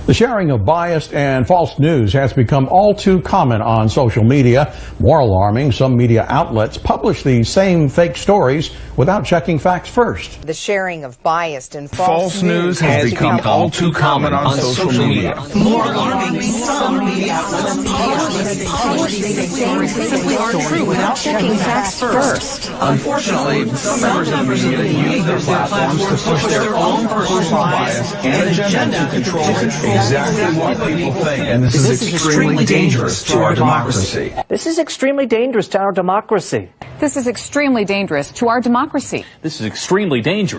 The sharing of biased and false news has become all too common on social media. More alarming, some media outlets publish these same fake stories without checking facts first. The sharing of biased and false news has become all too common on social media. More alarming, some media outlets publish these stories simply true without checking facts first. Unfortunately, some members of the media use their platforms to push their own personal bias and agenda to control exactly what people think. And this is extremely dangerous to our democracy. This is extremely dangerous to our democracy. This is extremely dangerous to our democracy. This is extremely dangerous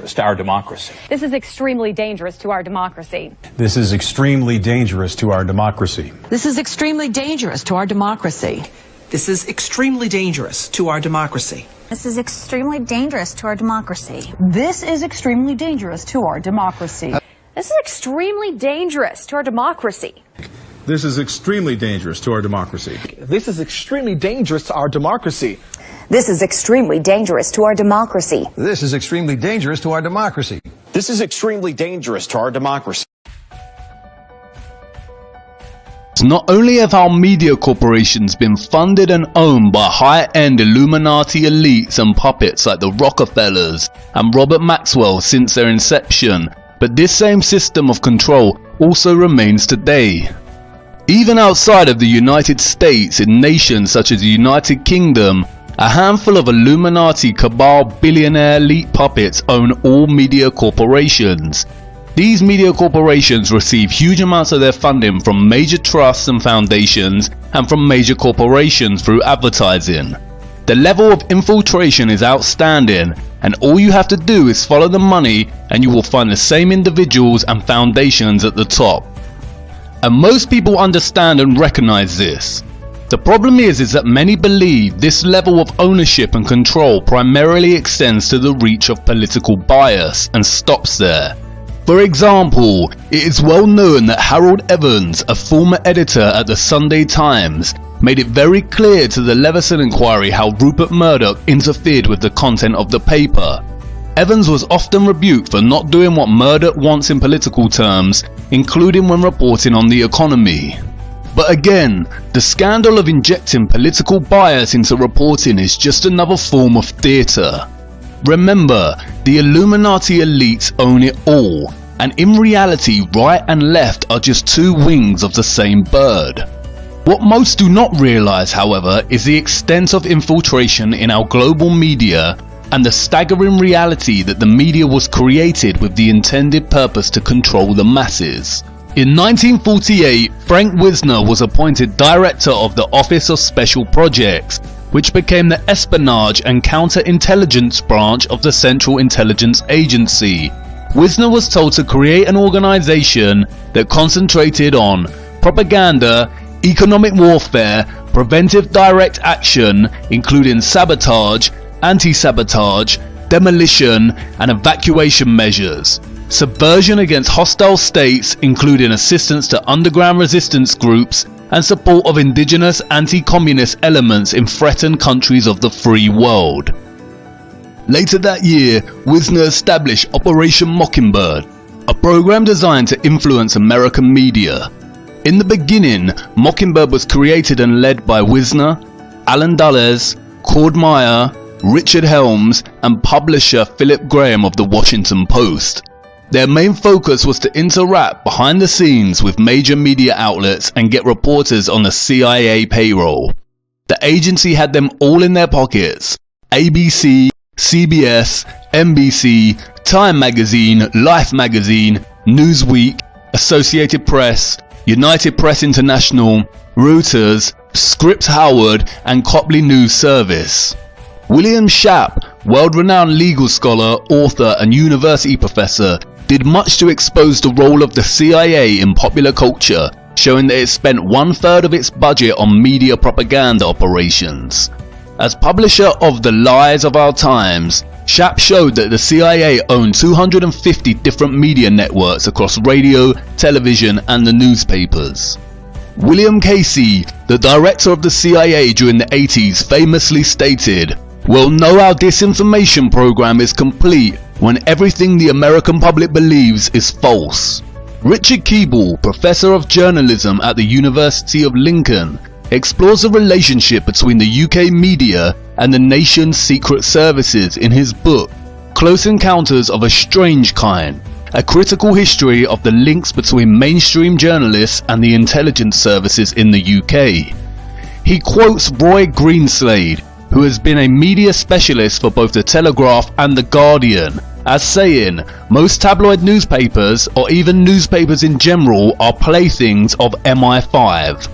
to our democracy. This is extremely dangerous to our democracy. This is extremely dangerous to our democracy. This is extremely dangerous to our democracy. This is extremely dangerous to our democracy. This is extremely dangerous to our democracy. This is extremely dangerous to our democracy. This is extremely dangerous to our democracy. This is extremely dangerous to our democracy. This is extremely dangerous to our democracy. This is extremely dangerous to our democracy. This is extremely dangerous to our democracy. This is extremely dangerous to our democracy. Not only have our media corporations been funded and owned by high-end Illuminati elites and puppets like the Rockefellers and Robert Maxwell since their inception, but this same system of control also remains today. Even outside of the United States, in nations such as the United Kingdom, a handful of Illuminati cabal billionaire elite puppets own all media corporations. These media corporations receive huge amounts of their funding from major trusts and foundations and from major corporations through advertising. The level of infiltration is outstanding, and all you have to do is follow the money and you will find the same individuals and foundations at the top. And most people understand and recognize this. The problem is that many believe this level of ownership and control primarily extends to the reach of political bias and stops there. For example, it is well known that Harold Evans, a former editor at the Sunday Times, made it very clear to the Leveson inquiry how Rupert Murdoch interfered with the content of the paper. Evans was often rebuked for not doing what Murdoch wants in political terms, including when reporting on the economy. But again, the scandal of injecting political bias into reporting is just another form of theatre. Remember, the Illuminati elites own it all, and in reality right and left are just two wings of the same bird. What most do not realise, however, is the extent of infiltration in our global media and the staggering reality that the media was created with the intended purpose to control the masses. In 1948, Frank Wisner was appointed director of the Office of Special Projects, which became the espionage and counterintelligence branch of the Central Intelligence Agency. Wisner was told to create an organization that concentrated on propaganda, economic warfare, preventive direct action, including sabotage, anti-sabotage, demolition, and evacuation measures, subversion against hostile states, including assistance to underground resistance groups, and support of indigenous anti-communist elements in threatened countries of the free world. Later that year, Wisner established Operation Mockingbird, a program designed to influence American media. In the beginning, Mockingbird was created and led by Wisner, Alan Dulles, Cord Meyer, Richard Helms, and publisher Philip Graham of the Washington Post. Their main focus was to interact behind the scenes with major media outlets and get reporters on the CIA payroll. The agency had them all in their pockets: ABC, CBS, NBC, Time Magazine, Life Magazine, Newsweek, Associated Press, United Press International, Reuters, Scripps Howard, and Copley News Service. William Schaap, world-renowned legal scholar, author, and university professor, did much to expose the role of the CIA in popular culture, showing that it spent 1/3 of its budget on media propaganda operations. As publisher of The Lies of Our Times, Schaap showed that the CIA owned 250 different media networks across radio, television, and the newspapers. William Casey, the director of the CIA during the 80s, famously stated, "We'll know our disinformation program is complete when everything the American public believes is false." Richard Keeble, Professor of Journalism at the University of Lincoln, explores the relationship between the UK media and the nation's secret services in his book, Close Encounters of a Strange Kind, a critical history of the links between mainstream journalists and the intelligence services in the UK. He quotes Roy Greenslade, who has been a media specialist for both The Telegraph and The Guardian, as saying, most tabloid newspapers, or even newspapers in general, are playthings of MI5.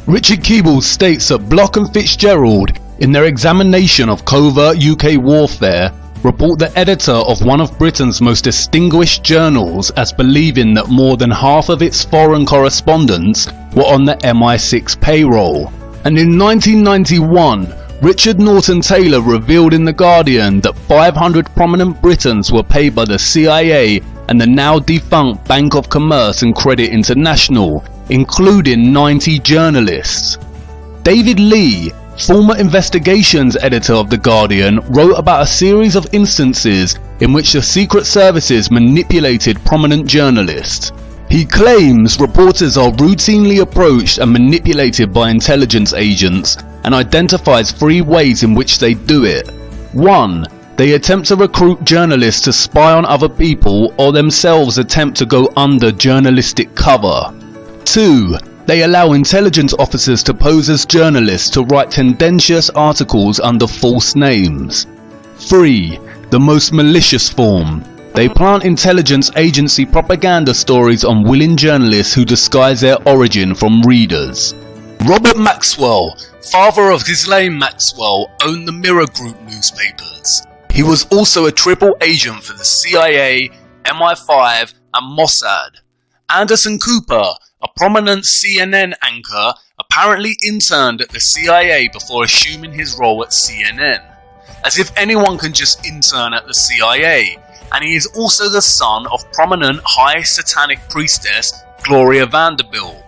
Richard Keeble states that Block and Fitzgerald, in their examination of covert UK warfare, report the editor of one of Britain's most distinguished journals as believing that more than half of its foreign correspondents were on the MI6 payroll. And in 1991, Richard Norton Taylor revealed in The Guardian that 500 prominent Britons were paid by the CIA and the now defunct Bank of Commerce and Credit International, including 90 journalists. David Lee, former investigations editor of The Guardian, wrote about a series of instances in which the secret services manipulated prominent journalists. He claims reporters are routinely approached and manipulated by intelligence agents, and identifies 3 ways in which they do it. 1. They attempt to recruit journalists to spy on other people or themselves attempt to go under journalistic cover. 2. They allow intelligence officers to pose as journalists to write tendentious articles under false names. 3. The most malicious form. They plant intelligence agency propaganda stories on willing journalists who disguise their origin from readers. Robert Maxwell, father of Ghislaine Maxwell, owned the Mirror Group newspapers. He was also a triple agent for the CIA, MI5 and Mossad. Anderson Cooper, a prominent CNN anchor, apparently interned at the CIA before assuming his role at CNN. As if anyone can just intern at the CIA. And he is also the son of prominent high satanic priestess Gloria Vanderbilt.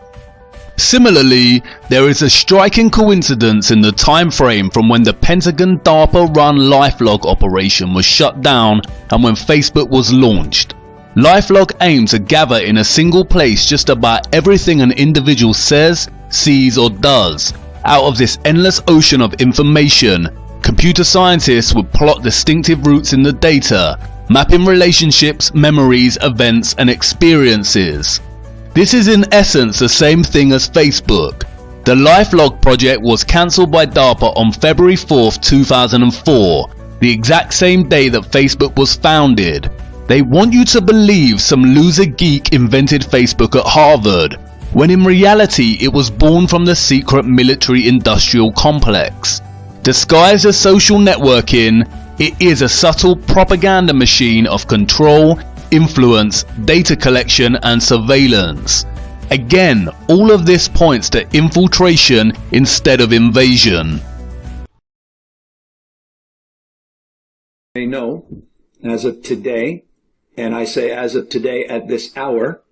Similarly, there is a striking coincidence in the time frame from when the Pentagon DARPA-run LifeLog operation was shut down and when Facebook was launched. LifeLog aimed to gather in a single place just about everything an individual says, sees or does. Out of this endless ocean of information, computer scientists would plot distinctive routes in the data, mapping relationships, memories, events and experiences. This is in essence the same thing as Facebook. The LifeLog project was cancelled by DARPA on February 4th, 2004, the exact same day that Facebook was founded. They want you to believe some loser geek invented Facebook at Harvard, when in reality it was born from the secret military-industrial complex. Disguised as social networking, it is a subtle propaganda machine of control, influence, data collection and surveillance. Again, all of this points to infiltration instead of invasion. They know, as of today, and I say as of today at this hour,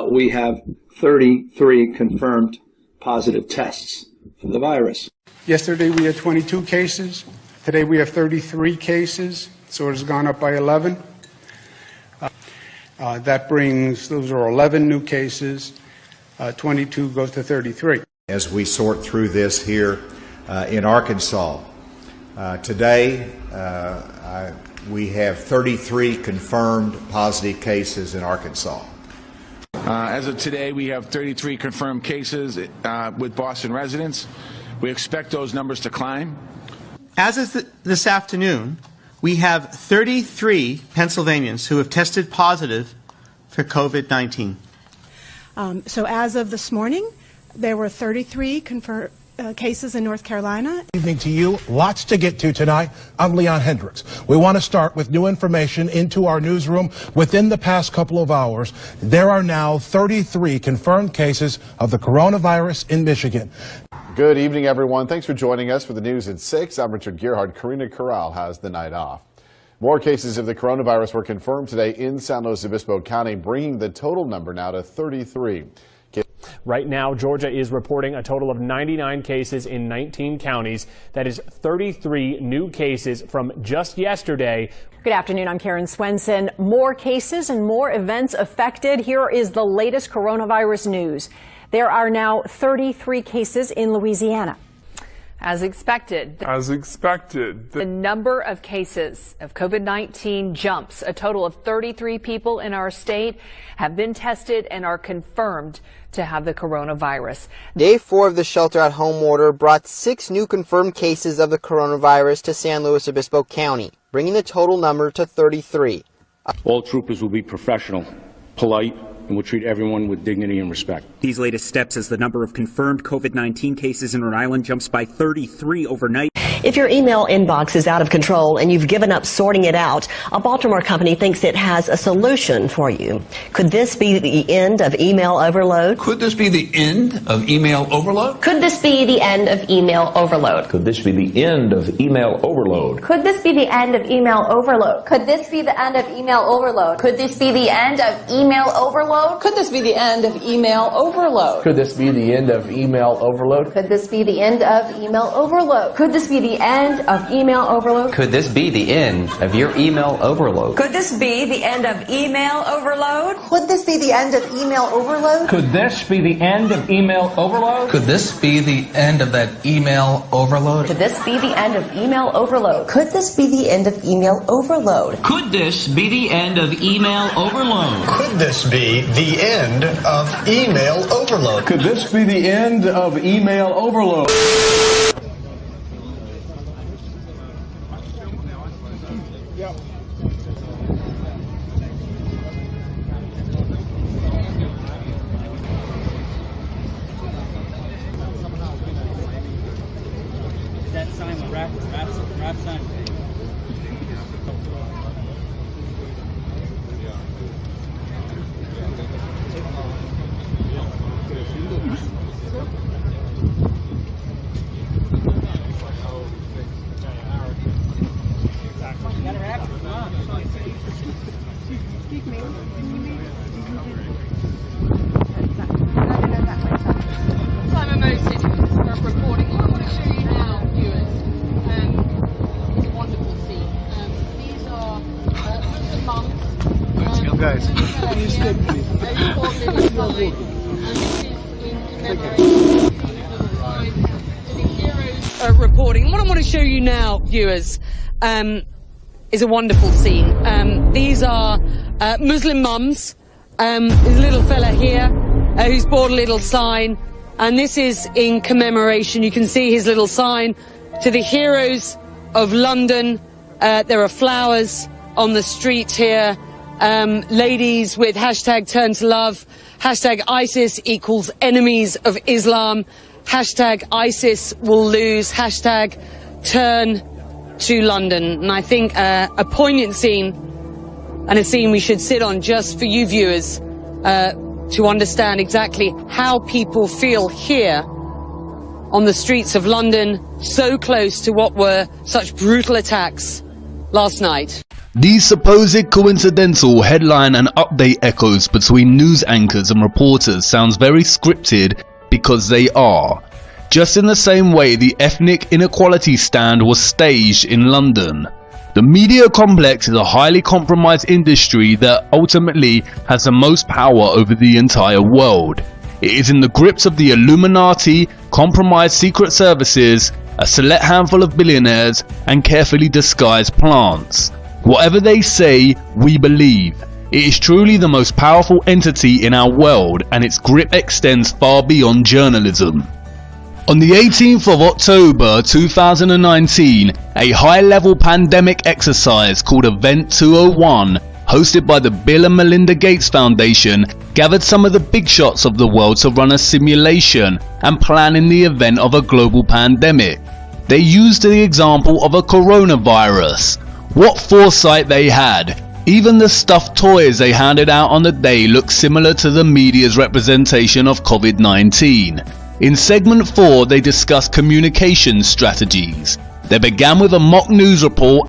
we have 33 confirmed positive tests for the virus. Yesterday we had 22 cases. Today we have 33 cases, so it has gone up by 11. That brings, those are 11 new cases. 22 goes to 33. As we sort through this here in Arkansas, today we have 33 confirmed positive cases in Arkansas. As of today, we have 33 confirmed cases with Boston residents. We expect those numbers to climb. As of this afternoon, we have 33 Pennsylvanians who have tested positive for COVID-19. So as of this morning, there were 33 confirmed cases in North Carolina. Good evening to you. Lots to get to tonight. I'm Leon Hendricks. We want to start with new information into our newsroom. Within the past couple of hours, there are now 33 confirmed cases of the coronavirus in Michigan. Good evening, everyone. Thanks for joining us for the news at 6. I'm Richard Gearhart. Karina Corral has the night off. More cases of the coronavirus were confirmed today in San Luis Obispo County, bringing the total number now to 33. Right now, Georgia is reporting a total of 99 cases in 19 counties. That is 33 new cases from just yesterday. Good afternoon. I'm Karen Swenson. More cases and more events affected. Here is the latest coronavirus news. There are now 33 cases in Louisiana. As expected, the number of cases of COVID-19 jumps. A total of 33 people in our state have been tested and are confirmed to have the coronavirus. Day 4 of the shelter-at-home order brought 6 new confirmed cases of the coronavirus to San Luis Obispo County, bringing the total number to 33. All troopers will be professional, polite, and will treat everyone with dignity and respect. These latest steps as the number of confirmed COVID-19 cases in Rhode Island jumps by 33 overnight. If your email inbox is out of control and you've given up sorting it out, a Baltimore company thinks it has a solution for you. Could this be the end of email overload? Could this be the end of email overload? Could this be the end of email overload? Could this be the end of email overload? Could this be the end of email overload? Could this be the end of email overload? Could this be the end of email overload? Could this be the end of email overload? Could this be the end of email overload? Could this be the end of email overload? Could this be the end of email overload? Could this be the end of your email overload? Could this be the end of email overload? Could this be the end of email overload? Could this be the end of email overload? Could this be the end of that email overload? Could this be the end of email overload? Could this be the end of email overload? Could this be the end of email overload? Could this be the end of email overload? Could this be the end of email overload? That sign, rap sign. Simon Moses reporting. What I want to show you now, viewers, is a wonderful scene. These are Muslim mums. Let's go, guys. Reporting. What I want to show you now, viewers, is a wonderful scene. These are Muslim mums. There's a little fella here who's bought a little sign, and this is in commemoration. You can see his little sign to the heroes of London. There are flowers on the street here. Ladies with hashtag turn to love, hashtag ISIS equals enemies of Islam, hashtag ISIS will lose, hashtag turn to London. And I think a poignant scene, and a scene we should sit on just for you viewers to understand exactly how people feel here on the streets of London, so close to what were such brutal attacks last night. These supposed coincidental headline and update echoes between news anchors and reporters sounds very scripted, because they are. Just in the same way the ethnic inequality stand was staged in London. The media complex is a highly compromised industry that ultimately has the most power over the entire world. It is in the grips of the Illuminati, compromised secret services, a select handful of billionaires, and carefully disguised plants. Whatever they say, we believe. It is truly the most powerful entity in our world, and its grip extends far beyond journalism. On the 18th of October 2019, a high-level pandemic exercise called Event 201, hosted by the Bill and Melinda Gates Foundation, gathered some of the big shots of the world to run a simulation and plan in the event of a global pandemic. They used the example of a coronavirus. What foresight they had! Even the stuffed toys they handed out on the day looked similar to the media's representation of COVID-19. In segment 4 they discussed communication strategies. They began with a mock news report